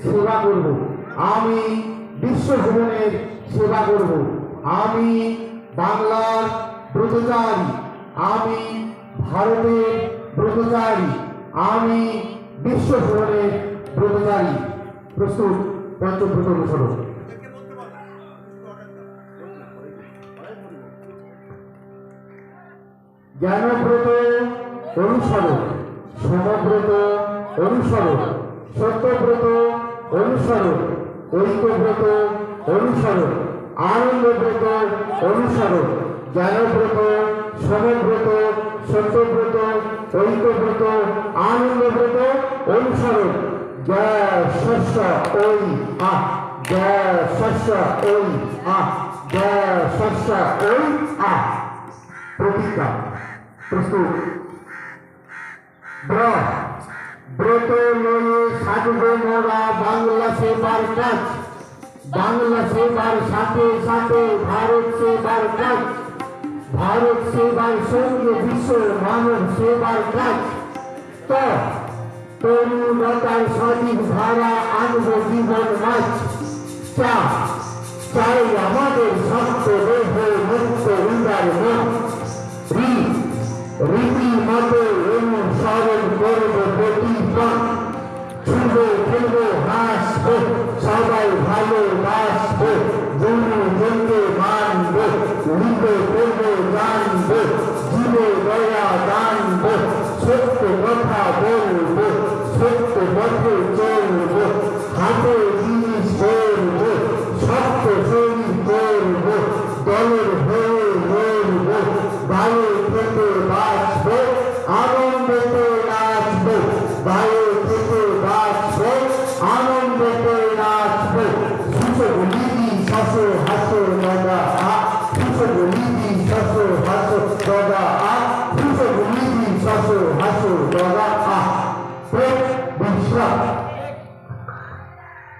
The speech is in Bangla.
সেবা করব, আমি বিশ্বভ্রমণের সেবা করব, আমি বাংলার ব্রতচারী, আমি ভারতের ব্রতচারী, আমি বিশ্বভ্রমণের ব্রতচারী। প্রস্তুত, পঞ্চব্রত অনুসরণ। জ্ঞানব্রত অনুসরণ, সমব্রত অনুসরণ, সত্যব্রত অনুসরণ, ঐক্যব্রত অনুসরণ, আনন্দব্রত অনুসরণ। জ্ঞানব্রত, সমব্রত, সত্যব্রত, ঐক্যব্রত, আনন্দব্রত অনুসরণ। জয় শস্য ওই আহ, জয় শস্য ওই আহ, জয় শস্য ওই আহ। প্রতিজ্ঞা। প্রস্তুত। ব্রত লয়ে সাজব মোরা বাংলা সেবার কাজ, বাংলা সেবার সাথে সাথে ভারত সেবার কাজ, ভারত সেবার সঙ্গে বিশ্ব মানব সেবার কাজ। তরুণতার সজীব ধারা আনব জীবন মাছ। চাই আমাদের শক্ত দেহ মুক্ত উদার মন, রীতি মতো অনুসরণ করব প্রতিপন। ছুব খেলব হাসব, সবাই ভালোবাসব, জনকে মানব, লিখে করব জানব, জীবে দয়া দানব, সত্য কথা বলব, সত্য পথে চলব, হাতে